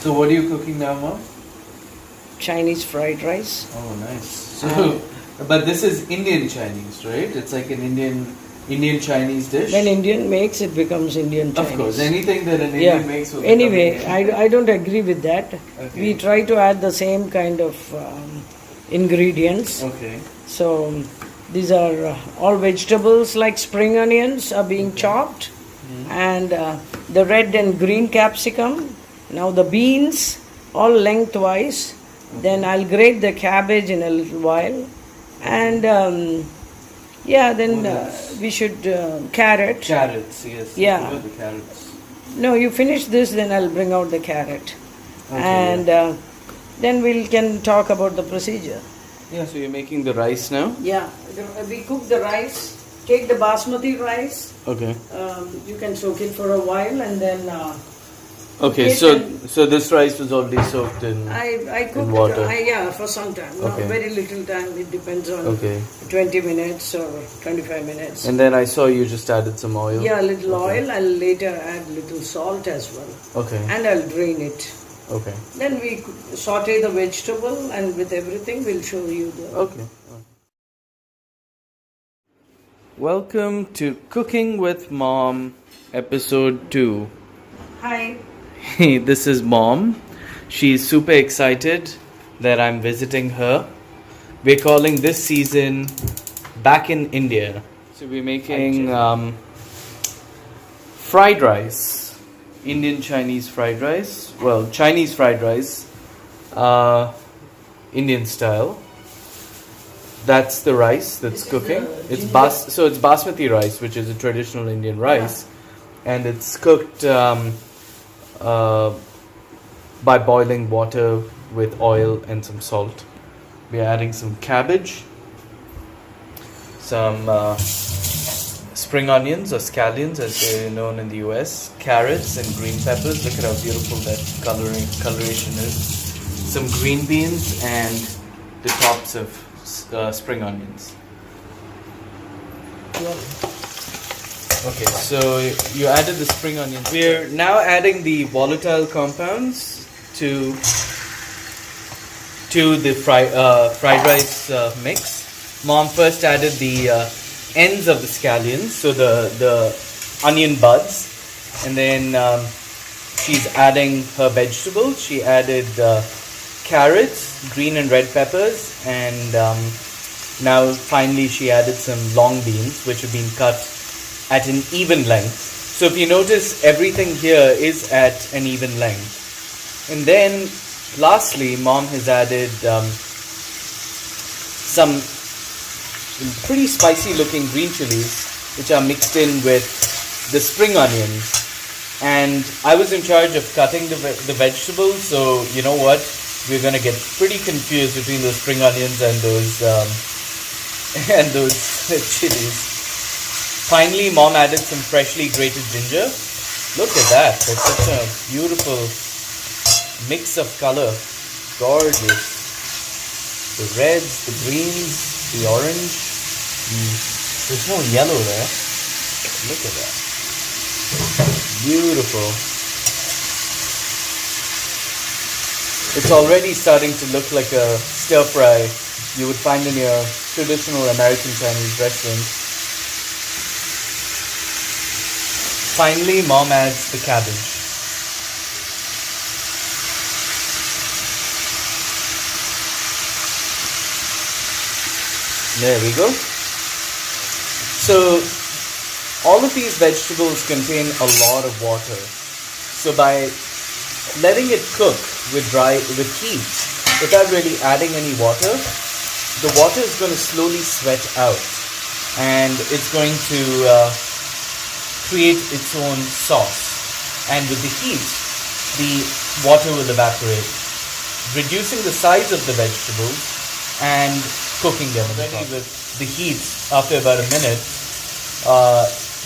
So what are you cooking now, Mom? Chinese fried rice. Oh, nice. So, but this is Indian Chinese, right? It's like an Indian Chinese dish. When Indian makes, it becomes Indian Chinese. Of course, anything that an Indian makes will become Anyway, Indian. I don't agree with that. Okay. We try to add the same kind of ingredients. Okay. So these are all vegetables like spring onions are being chopped, and the red and green capsicum. Now the beans all lengthwise. Then I'll grate the cabbage in a little while, and then we should carrot. Carrots, yes. Yeah. I forgot the carrots. No, you finish this, then I'll bring out the carrot, Okay, and then we can talk about the procedure. Yeah, so you're making the rice now? Yeah, we cook the rice. Take the basmati rice. Okay. You can soak it for a while, and then. Okay, so this rice was already soaked in. I cooked water. it. For some time. No, Okay. very little time. It depends on. Okay. 20 minutes or 25 minutes. And then I saw you just added some oil. Yeah, a little oil. I'll later add little salt as well. Okay. And I'll drain it. Okay. Then we saute the vegetable, and with everything we'll show you the. Okay. Welcome to Cooking with Mom, episode 2. Hi. Hey, this is Mom. She's super excited that I'm visiting her. We're calling this season Back in India. So we're making fried rice. Indian Chinese fried rice. Well, Chinese fried rice. Indian style. That's the rice that's cooking. It's basmati rice, which is a traditional Indian rice. And it's cooked by boiling water with oil and some salt. We're adding some cabbage, some spring onions or scallions as they're known in the US, carrots and green peppers. Look at how beautiful that coloration is. Some green beans and the tops of spring onions. Okay, so you added the spring onions. We're now adding the volatile compounds to the fried rice mix. Mom first added the ends of the scallions, so the onion buds, and then she's adding her vegetables. She added carrots, green and red peppers, and now finally she added some long beans, which have been cut at an even length. So if you notice, everything here is at an even length. And then lastly, Mom has added some pretty spicy looking green chilies, which are mixed in with the spring onions. And I was in charge of cutting the vegetables, so you know what? We're going to get pretty confused between those spring onions and those chilies. Finally, Mom added some freshly grated ginger. Look at that. That's such a beautiful mix of color. Gorgeous. The reds, the greens, the orange. There's no yellow there. Look at that. Beautiful. It's already starting to look like a stir fry you would find in your traditional American Chinese restaurant. Finally, Mom adds the cabbage. There we go. So, all of these vegetables contain a lot of water. So by letting it cook with heat, without really adding any water, the water is going to slowly sweat out. And it's going to create its own sauce, and with the heat the water will evaporate, reducing the size of the vegetables and cooking them. Already with the heat, after about a minute,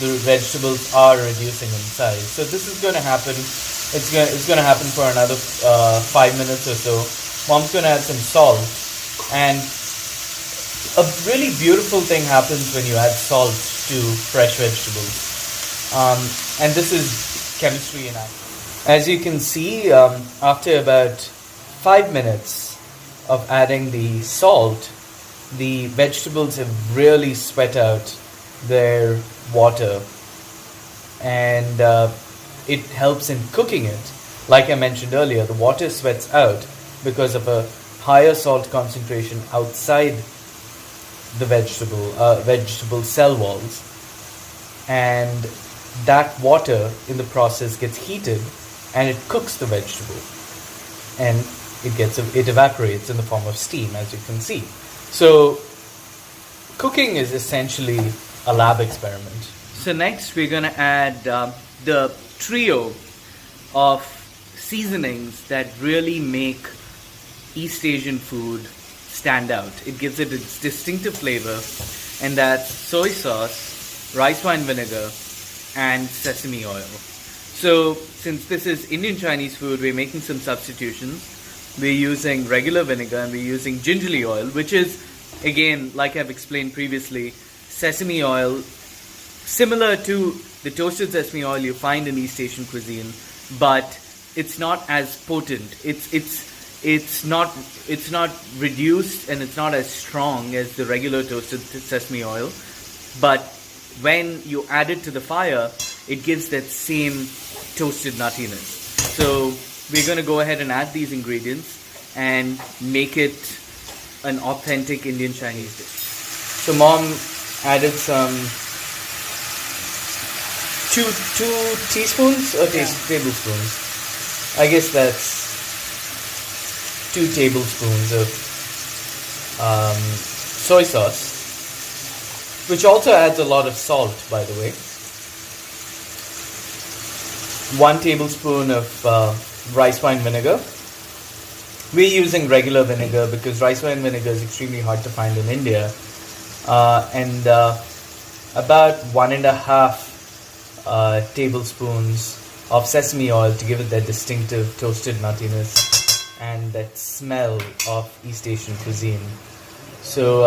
the vegetables are reducing in size. So this is going to happen. It's going to happen for another 5 minutes or so. Mom's going to add some salt, and a really beautiful thing happens when you add salt to fresh vegetables. And this is chemistry in action. As you can see, after about 5 minutes of adding the salt, the vegetables have really sweat out their water, and it helps in cooking it. Like I mentioned earlier, the water sweats out because of a higher salt concentration outside the vegetable cell walls, and that water in the process gets heated and it cooks the vegetable, and it evaporates in the form of steam, as you can see. So cooking is essentially a lab experiment. So next we're going to add the trio of seasonings that really make East Asian food stand out. It gives it its distinctive flavor, and that's soy sauce, rice wine vinegar, and sesame oil. So since this is Indian Chinese food, we're making some substitutions. We're using regular vinegar and we're using gingerly oil, which is, again, like I've explained previously, sesame oil similar to the toasted sesame oil you find in East Asian cuisine, but it's not as potent. It's not reduced, and it's not as strong as the regular toasted sesame oil. But when you add it to the fire, it gives that same toasted nuttiness. So we're going to go ahead and add these ingredients and make it an authentic Indian Chinese dish. So Mom added some 2 teaspoons or tablespoons. I guess that's 2 tablespoons of soy sauce, which also adds a lot of salt, by the way. 1 tablespoon of rice wine vinegar. We're using regular vinegar because rice wine vinegar is extremely hard to find in India. And about 1.5 tablespoons of sesame oil to give it that distinctive toasted nuttiness and that smell of East Asian cuisine. So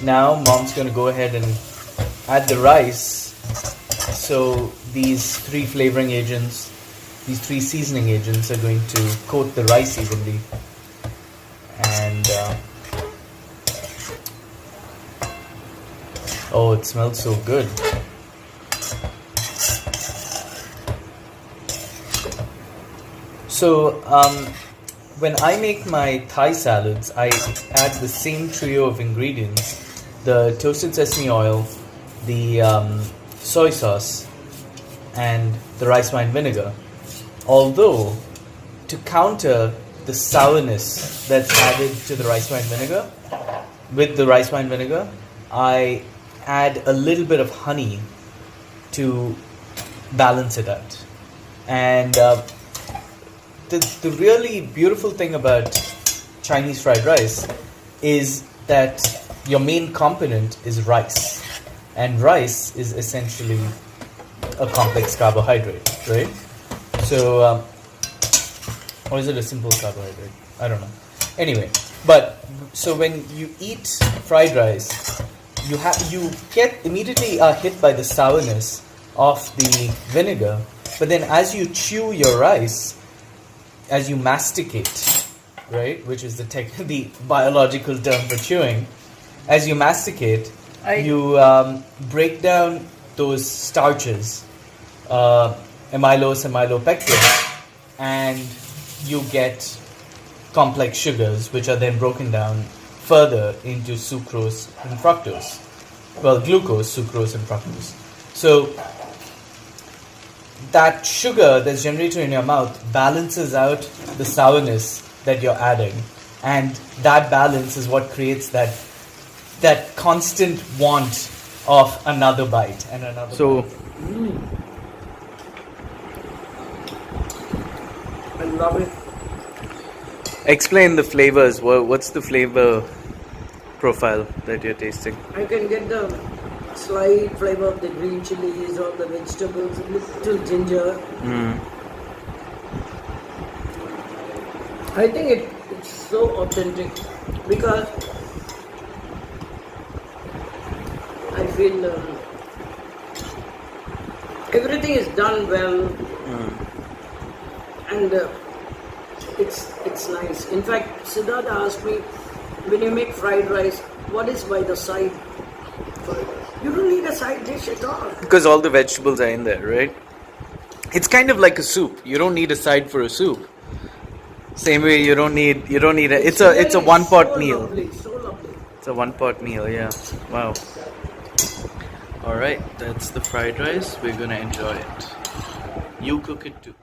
now Mom's going to go ahead and add the rice. So these 3 flavoring agents, these 3 seasoning agents are going to coat the rice evenly. And oh, it smells so good. So when I make my Thai salads, I add the same trio of ingredients: the toasted sesame oil, the soy sauce, and the rice wine vinegar. Although, to counter the sourness that's added to the rice wine vinegar, with the rice wine vinegar, I add a little bit of honey to balance it out. And the really beautiful thing about Chinese fried rice is that your main component is rice. And rice is essentially a complex carbohydrate, right? So, or is it a simple carbohydrate? I don't know. Anyway, but so when you eat fried rice, you get immediately hit by the sourness of the vinegar. But then as you chew your rice, as you masticate, right, which is the biological term for chewing, as you masticate, you break down those starches, amylose, amylopectin, and you get complex sugars, which are then broken down further into sucrose and fructose. Well, glucose, sucrose, and fructose. So that sugar that's generated in your mouth balances out the sourness that you're adding, and that balance is what creates that constant want of another bite and another bite. I love it. Explain the flavors. What's the flavor profile that you're tasting? I can get the slight flavor of the green chilies or the vegetables, little ginger. I think it's so authentic because I feel everything is done well. and it's nice. In fact, Siddhartha asked me, when you make fried rice, what is by the side? You don't need a side dish at all. Because all the vegetables are in there, right? It's kind of like a soup. You don't need a side for a soup. Same way you don't need it's a one pot meal. Lovely, so lovely. It's a one pot meal, yeah. Wow. Alright, that's the fried rice. We're gonna enjoy it. You cook it too.